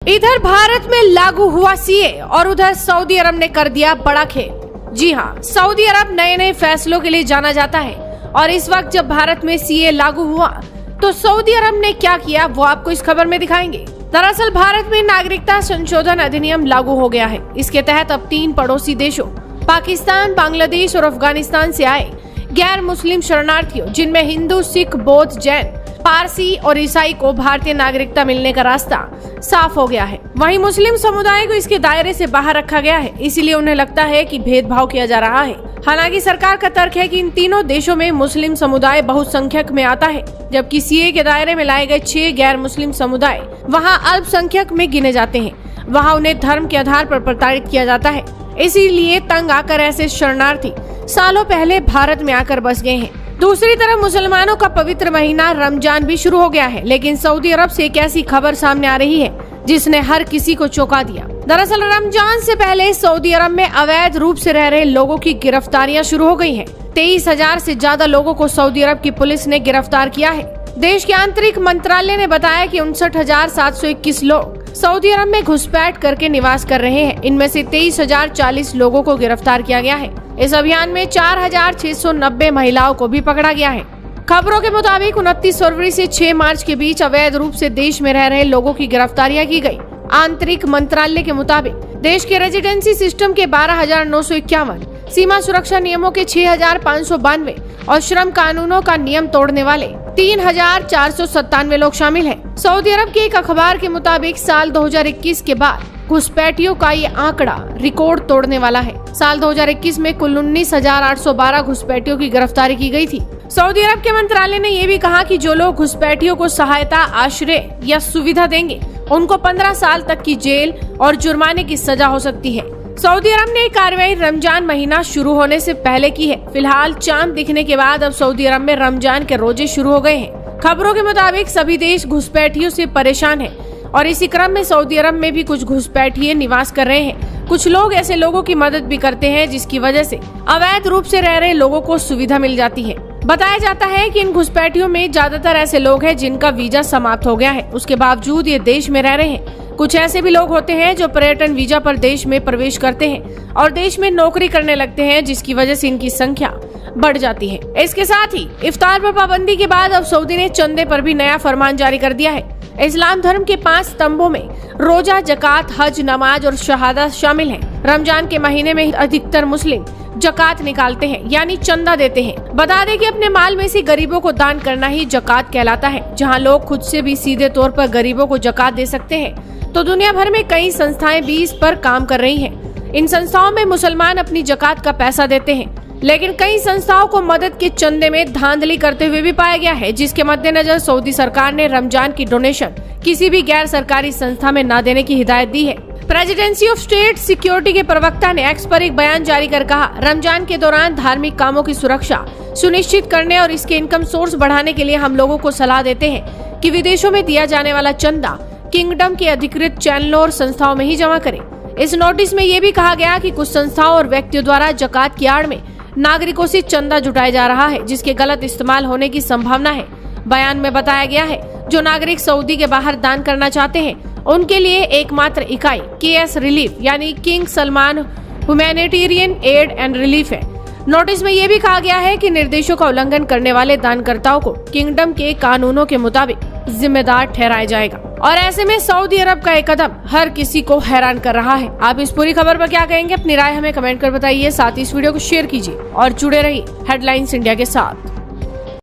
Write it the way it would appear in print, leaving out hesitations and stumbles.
इधर भारत में लागू हुआ सीए और उधर सऊदी अरब ने कर दिया बड़ा खेल। जी हाँ, सऊदी अरब नए नए फैसलों के लिए जाना जाता है और इस वक्त जब भारत में सीए लागू हुआ तो सऊदी अरब ने क्या किया वो आपको इस खबर में दिखाएंगे। दरअसल भारत में नागरिकता संशोधन अधिनियम लागू हो गया है। इसके तहत अब 3 पड़ोसी देशों पाकिस्तान, बांग्लादेश और अफगानिस्तान से आए गैर मुस्लिम शरणार्थियों, जिनमें हिंदू, सिख, बौद्ध, जैन, पारसी और ईसाई को भारतीय नागरिकता मिलने का रास्ता साफ हो गया है। वहीं मुस्लिम समुदाय को इसके दायरे से बाहर रखा गया है, इसीलिए उन्हें लगता है कि भेदभाव किया जा रहा है। हालांकि सरकार का तर्क है कि इन तीनों देशों में मुस्लिम समुदाय बहुसंख्यक में आता है, जबकि सीए के दायरे में लाए गए 6 गैर मुस्लिम समुदाय वहां अल्पसंख्यक में गिने जाते हैं। वहां उन्हें धर्म के आधार पर प्रताड़ित किया जाता है, इसीलिए तंग आकर ऐसे शरणार्थी सालों पहले भारत में आकर बस गए हैं। दूसरी तरफ मुसलमानों का पवित्र महीना रमजान भी शुरू हो गया है, लेकिन सऊदी अरब से एक ऐसी खबर सामने आ रही है जिसने हर किसी को चौंका दिया। दरअसल रमजान से पहले सऊदी अरब में अवैध रूप से रह रहे लोगों की गिरफ्तारियां शुरू हो गई हैं। 23,000 से ज्यादा लोगों को सऊदी अरब की पुलिस ने गिरफ्तार किया है। देश के आंतरिक मंत्रालय ने बताया कि 59,721 लोग सऊदी अरब में घुसपैठ करके निवास कर रहे हैं। इनमें से 23,040 लोगों को गिरफ्तार किया गया है। इस अभियान में 4,690 महिलाओं को भी पकड़ा गया है। खबरों के मुताबिक 29 फरवरी से 6 मार्च के बीच अवैध रूप से देश में रह रहे लोगों की गिरफ्तारियां की गई। आंतरिक मंत्रालय के मुताबिक देश के रेजिडेंसी सिस्टम के 12,951, सीमा सुरक्षा नियमों के 6,592 और श्रम कानूनों का नियम तोड़ने वाले 3,497 लोग शामिल हैं। सऊदी अरब के एक अखबार के मुताबिक साल 2021 के बाद घुसपैठियों का ये आंकड़ा रिकॉर्ड तोड़ने वाला है। साल 2021 में कुल 19,812 घुसपैठियों की गिरफ्तारी की गई थी। सऊदी अरब के मंत्रालय ने ये भी कहा कि जो लोग घुसपैठियों को सहायता, आश्रय या सुविधा देंगे उनको 15 साल तक की जेल और जुर्माने की सजा हो सकती है। सऊदी अरब ने कार्रवाई रमजान महीना शुरू होने से पहले की है। फिलहाल चांद दिखने के बाद अब सऊदी अरब में रमजान के रोजे शुरू हो गए हैं। खबरों के मुताबिक सभी देश घुसपैठियों से परेशान है और इसी क्रम में सऊदी अरब में भी कुछ घुसपैठिए निवास कर रहे हैं। कुछ लोग ऐसे लोगों की मदद भी करते हैं जिसकी वजह से अवैध रूप से रह रहे लोगों को सुविधा मिल जाती है। बताया जाता है कि इन घुसपैठियों में ज्यादातर ऐसे लोग हैं जिनका वीजा समाप्त हो गया है, उसके बावजूद ये देश में रह रहे हैं। कुछ ऐसे भी लोग होते हैं जो पर्यटन वीजा पर देश में प्रवेश करते हैं और देश में नौकरी करने लगते हैं, जिसकी वजह से इनकी संख्या बढ़ जाती है। इसके साथ ही इफ्तार पर पाबंदी के बाद अब सऊदी ने चंदे पर भी नया फरमान जारी कर दिया है। इस्लाम धर्म के 5 स्तंभों में रोजा, जकात, हज, नमाज और शहादत शामिल हैं। रमजान के महीने में अधिकतर मुस्लिम जकात निकालते हैं, यानी चंदा देते हैं। बता दें कि अपने माल में से गरीबों को दान करना ही जकात कहलाता है। जहां लोग खुद से भी सीधे तौर पर गरीबों को जकात दे सकते हैं, तो दुनिया भर में कई संस्थाएं भी इस पर काम कर रही हैं। इन संस्थाओं में मुसलमान अपनी जकात का पैसा देते हैं, लेकिन कई संस्थाओं को मदद के चंदे में धांधली करते हुए भी पाया गया है, जिसके मद्देनजर सऊदी सरकार ने रमजान की डोनेशन किसी भी गैर सरकारी संस्था में न देने की हिदायत दी है। प्रेसिडेंसी ऑफ स्टेट सिक्योरिटी के प्रवक्ता ने एक्स पर एक बयान जारी कर कहा, रमजान के दौरान धार्मिक कामों की सुरक्षा सुनिश्चित करने और इसके इनकम सोर्स बढ़ाने के लिए हम लोगों को सलाह देते हैं कि विदेशों में दिया जाने वाला चंदा किंगडम के अधिकृत चैनलों और संस्थाओं में ही जमा करें। इस नोटिस में ये भी कहा गया कि कुछ संस्थाओं और व्यक्तियों द्वारा जकात की आड़ में नागरिकों से चंदा जुटाया जा रहा है, जिसके गलत इस्तेमाल होने की संभावना है। बयान में बताया गया है, जो नागरिक सऊदी के बाहर दान करना चाहते हैं उनके लिए एकमात्र इकाई KS रिलीफ यानी king Salman humanitarian add and relief है। नोटिस में ये भी कहा गया है कि निर्देशों का उल्लंघन करने वाले दानकर्ताओं को किंगडम के कानूनों के मुताबिक जिम्मेदार ठहराया जाएगा। और ऐसे में सऊदी अरब का एक कदम हर किसी को हैरान कर रहा है। आप इस पूरी खबर पर क्या कहेंगे? अपनी राय हमें कमेंट कर बताइए। साथ ही इस वीडियो को शेयर कीजिए और जुड़े रहिए हेडलाइंस इंडिया के साथ।